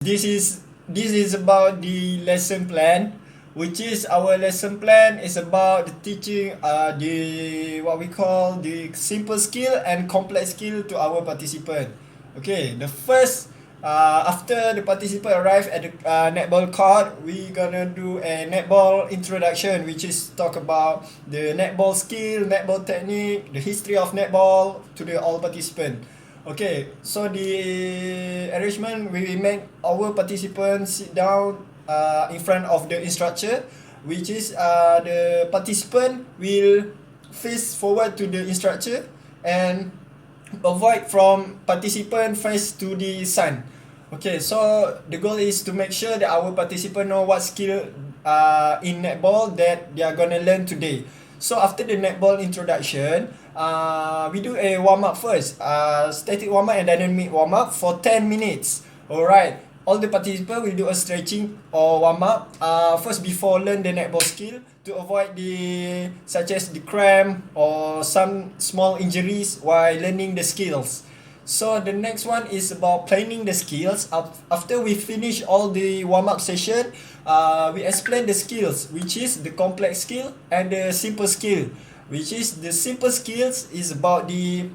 This is about the lesson plan, which is our lesson plan is about the teaching the what we call the simple skill and complex skill to our participant. Okay, the first after the participant arrive at the netball court, we gonna do a netball introduction, which is talk about the netball skill, netball technique, the history of netball to the all participant. Okay, so the arrangement we make our participants sit down in front of the instructor, which is the participant will face forward to the instructor and avoid from participant face to the sun. Okay, so the goal is to make sure that our participant know what skill in netball that they are gonna learn today. So after the netball introduction, we do a warm up first, static warm up and dynamic warm up for 10 minutes. Alright, all the participants will do a stretching or warm up first before learn the netball skill to avoid the such as the cramp or some small injuries while learning the skills. So the next one is about planning the skills. After we finish all the warm up session, we explain the skills, which is the complex skill and the simple skill. Which is the simple skills is about the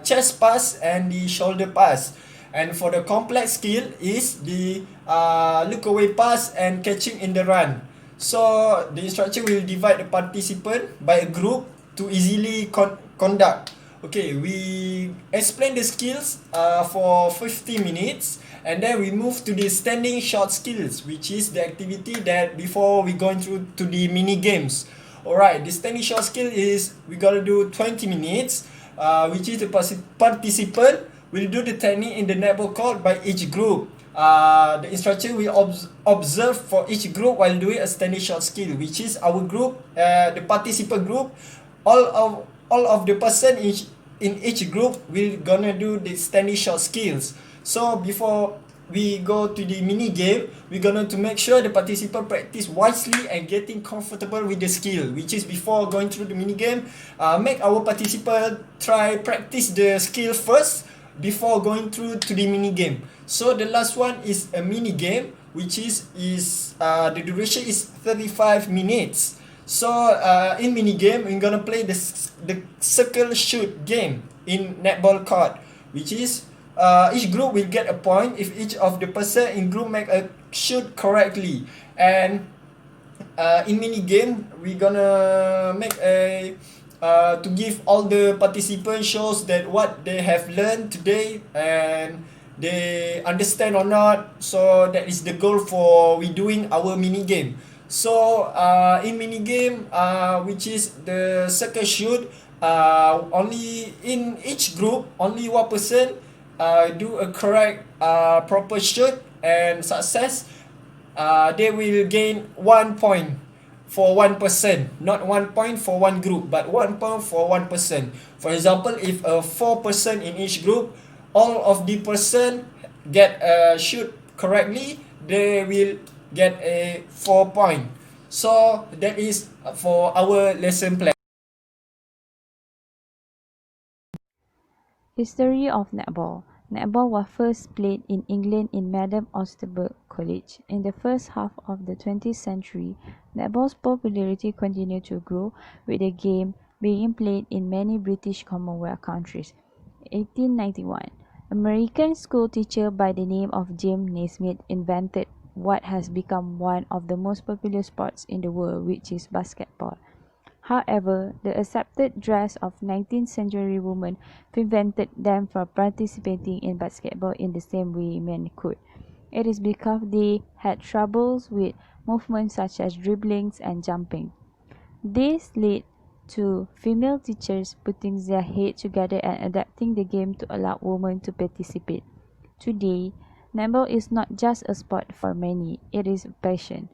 chest pass and the shoulder pass. And for the complex skill is the look away pass and catching in the run. So the instructor will divide the participant by a group to easily conduct. Okay, we explain the skills for 50 minutes and then we move to the standing shot skills, which is the activity that before we going through to the mini games. Alright, the standing shot skill is we gotta do 20 minutes, which is the participant will do the technique in the netball court by each group. The instructor will observe for each group while doing a standing shot skill, which is our group, the participant group. All of the person in each group will gonna do the standing shot skills. So before we go to the mini game, we're gonna to make sure the participant practice wisely and getting comfortable with the skill, which is before going through the mini game, make our participant try practice the skill first before going through to the mini game. So the last one is a mini game, which is the duration is 35 minutes. So in mini game, we're gonna play the circle shoot game in netball court, which is each group will get a point if each of the person in group make a shoot correctly. And in mini game, we're gonna make a to give all the participants shows that what they have learned today and they understand or not. So that is the goal for we doing our mini game. So in mini game, which is the circle shoot, only in each group only one person do a correct proper shoot and success. They will gain 1 point for one person, not 1 point for one group, but 1 point for one person. For example, if 4 person in each group, all of the person get shoot correctly, they will get a 4 point. So that is for our lesson plan. History of netball. Netball was first played in England in Madame Austerberg College. In the first half of the 20th century, netball's popularity continued to grow, with the game being played in many British Commonwealth countries. 1891. American school teacher by the name of James Naismith invented what has become one of the most popular sports in the world, which is basketball. However, the accepted dress of 19th century women prevented them from participating in basketball in the same way men could. It is because they had troubles with movements such as dribblings and jumping. This led to female teachers putting their heads together and adapting the game to allow women to participate. Today, netball is not just a sport for many, it is a passion.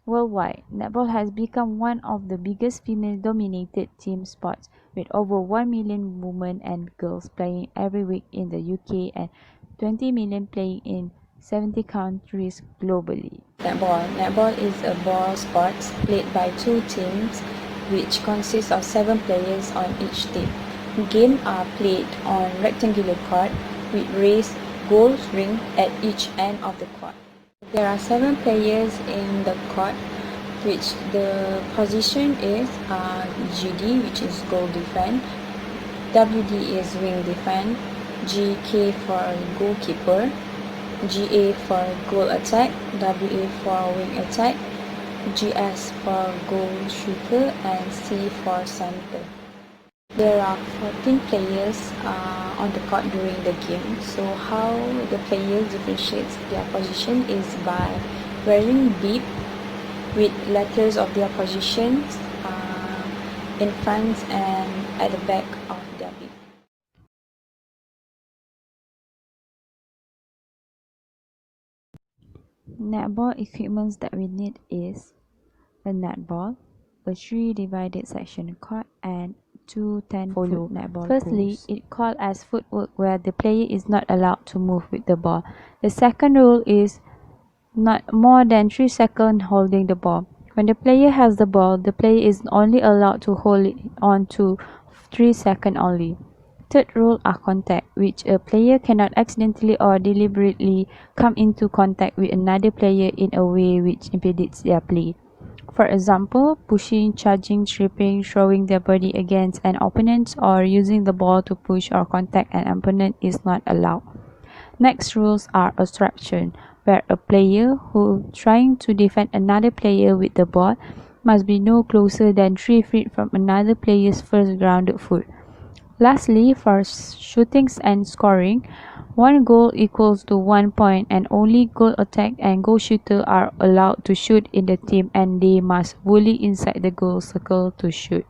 Worldwide, netball has become one of the biggest female-dominated team sports, with over 1 million women and girls playing every week in the UK and 20 million playing in 70 countries globally. Netball is a ball sport played by two teams, which consists of 7 players on each team. Games are played on rectangular court with raised goals ring at each end of the court. There are 7 players in the court, which the position is GD, which is goal defense, WD is wing defense, GK for goalkeeper, GA for goal attack, WA for wing attack, GS for goal shooter, and C for center. There are 14 players on the court during the game. So how the players differentiate their position is by wearing bib with letters of their positions in front and at the back of their bib. Netball equipments that we need is a netball, a 3-divided section court, and 2 10-foot netball. Firstly, it called as footwork, where the player is not allowed to move with the ball. The second rule is not more than 3 seconds holding the ball. When the player has the ball, the player is only allowed to hold it on to 3 seconds only. Third rule are contact, which a player cannot accidentally or deliberately come into contact with another player in a way which impedes their play. For example, pushing, charging, tripping, throwing their body against an opponent, or using the ball to push or contact an opponent is not allowed. Next rules are obstruction, where a player who trying to defend another player with the ball must be no closer than 3 feet from another player's first grounded foot. Lastly, for shootings and scoring, 1 goal equals to 1 point, and only goal attack and goal shooter are allowed to shoot in the team, and they must volley inside the goal circle to shoot.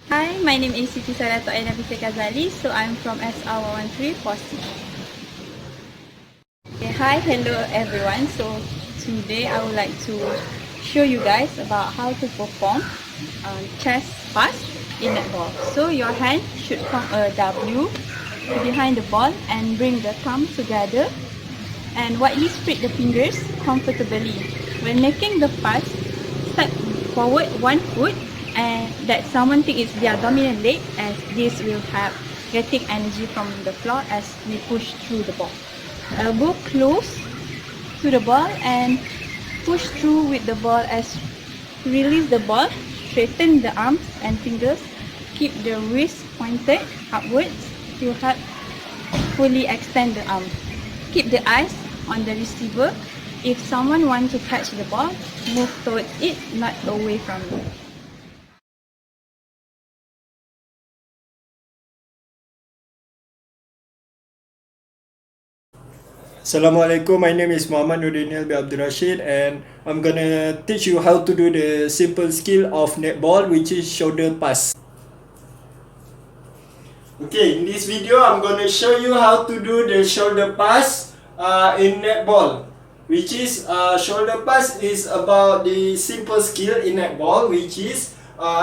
Hi, my name is Siti Sarato Aina Bisa Ghazali, so I'm from SR113 4C. Okay, hi, hello everyone. So today I would like to show you guys about how to perform chest pass in netball. So your hand should form a W behind the ball and bring the thumb together and widely spread the fingers comfortably. When making the pass, step forward 1 foot, and that someone think is their dominant leg, as this will help getting energy from the floor as we push through the ball. Elbow close to the ball and push through with the ball as release the ball, straighten the arms and fingers, keep the wrist pointed upwards to help fully extend the arm. Keep the eyes on the receiver. If someone wants to catch the ball, move towards it, not away from it. Assalamualaikum, my name is Muhammad Nurdin Abdul Rashid, and I'm gonna teach you how to do the simple skill of netball, which is shoulder pass. Okay, in this video, I'm gonna show you how to do the shoulder pass in netball, which is shoulder pass is about the simple skill in netball, which is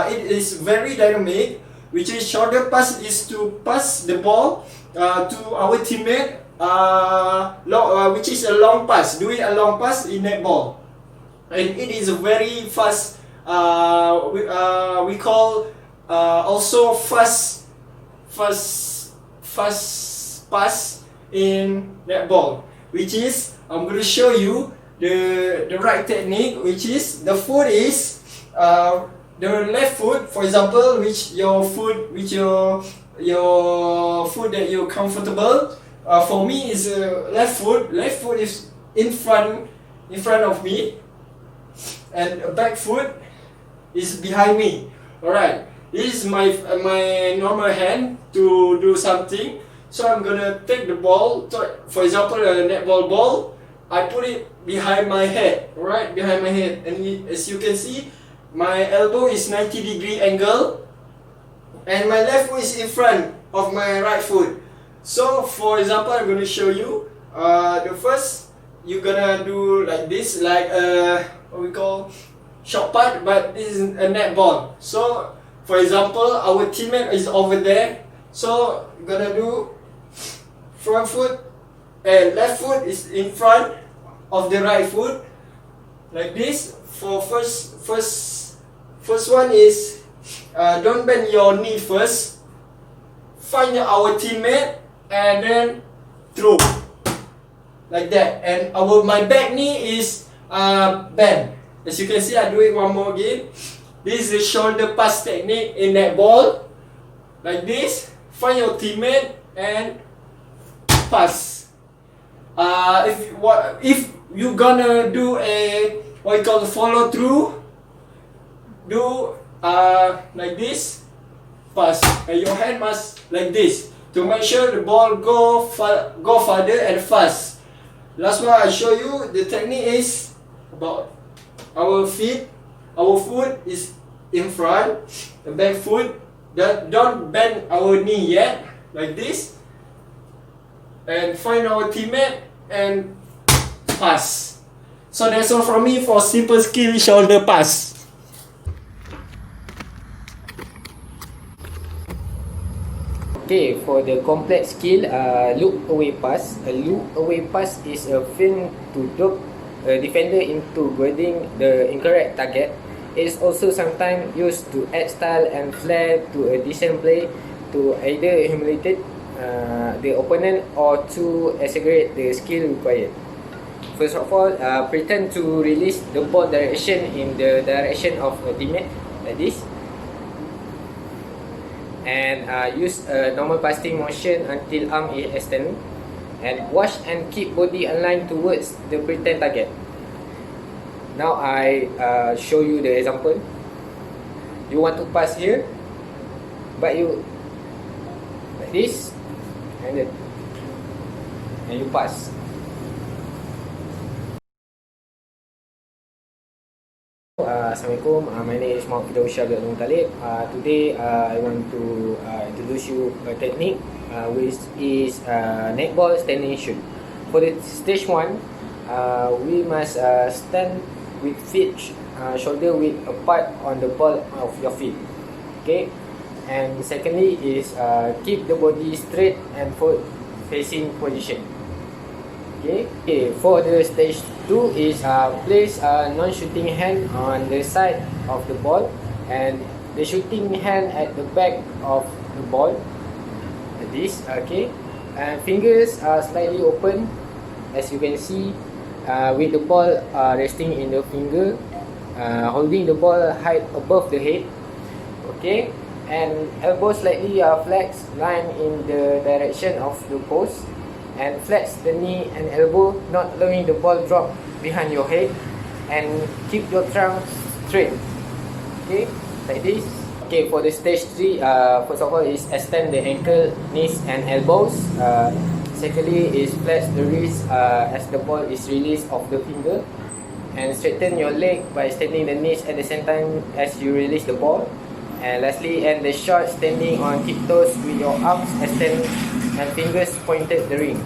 it is very dynamic, which is shoulder pass is to pass the ball to our teammate, which is a long pass, doing a long pass in netball, and it is a very fast. We call also fast pass in netball, which is I'm going to show you the right technique, which is the foot is the left foot, for example, which your foot that you're comfortable. For me is left foot. Left foot is in front of me, and back foot is behind me. Alright, this is my normal hand to do something. So I'm gonna take the ball. For example, a netball ball. I put it behind my head. Alright, behind my head, and as you can see, my elbow is 90-degree angle, and my left foot is in front of my right foot. So for example, I'm going to show you the first, you're gonna do like this, like what we call shot put, but this is a netball. So for example, our teammate is over there, so we're gonna do front foot and left foot is in front of the right foot, like this. For first one is don't bend your knee first, find our teammate and then throw like that, and my back knee is bent. As you can see, I do it one more again. This is the shoulder pass technique in netball, like this. Find your teammate and pass. If you gonna do a what you call follow through, do like this, pass, and your hand must like this to make sure the ball go farther and fast. Last one I show you, the technique is about our feet. Our foot is in front, the back foot. Don't bend our knee yet, like this, and find our teammate and pass. So that's all from me for simple skill shoulder pass. Okay, for the complex skill, look away pass. A look away pass is a feint to dupe a defender into guarding the incorrect target. It is also sometimes used to add style and flair to a decent play, to either humiliate the opponent or to exaggerate the skill required. First of all, pretend to release the ball direction in the direction of a teammate, like this, and use a normal passing motion until arm is extended, and watch and keep body aligned towards the pretend target. Now I show you the example. You want to pass here, but you like this, and you pass. Assalamualaikum, my name is Muhammad Firdaus Abdul Talib. Today I want to introduce you a technique which is netball standing shoot. For the stage 1, we must stand with feet shoulder width apart on the ball of your feet. Okay, and secondly is keep the body straight and forward facing position. Okay, for the stage 2 is place a non-shooting hand on the side of the ball and the shooting hand at the back of the ball, like this. Okay, and fingers are slightly open, as you can see, with the ball resting in the finger, holding the ball high above the head. Okay, and elbows slightly flexed, line in the direction of the post, and flex the knee and elbow, not allowing the ball drop behind your head, and keep your trunk straight. Okay, like this. Okay, for the stage 3, first of all is extend the ankle, knees and elbows. Secondly is flex the wrist as the ball is released off the finger, and straighten your leg by extending the knees at the same time as you release the ball. And lastly, end the shot standing on tiptoes with your arms extended and fingers pointed the ring.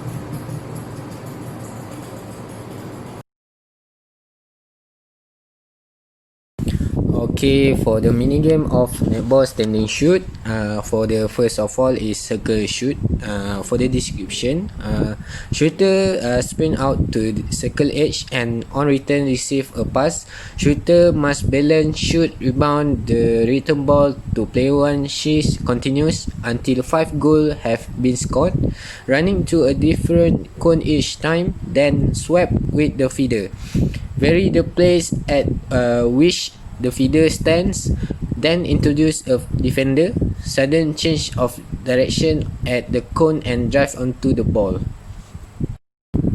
Okay, for the mini game of netball standing shoot, for the first of all is circle shoot. For the description, shooter sprint out to the circle edge and on return receive a pass. Shooter must balance, shoot, rebound the return ball to player one. She continues until 5 goals have been scored, running to a different cone each time, then swap with the feeder. Vary the place at which the feeder stands, then introduce a defender, sudden change of direction at the cone and drive onto the ball.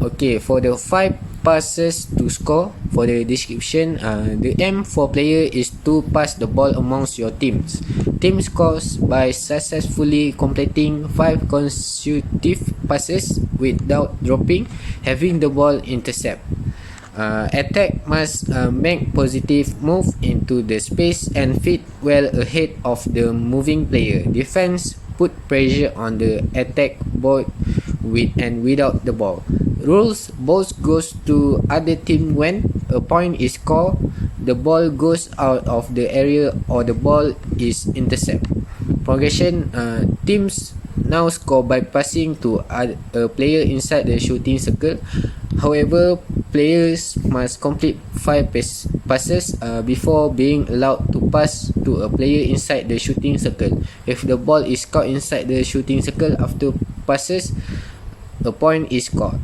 Okay, for the 5 passes to score, for the description, the aim for player is to pass the ball amongst your teams. Team scores by successfully completing 5 consecutive passes without dropping, having the ball intercept. Attack must make positive move into the space and fit well ahead of the moving player. Defense put pressure on the attack both with and without the ball. Rules: balls goes to other team when a point is scored, the ball goes out of the area or the ball is intercepted. Progression: teams now score by passing to a player inside the shooting circle. However, players must complete 5 passes before being allowed to pass to a player inside the shooting circle. If the ball is caught inside the shooting circle after passes, a point is scored.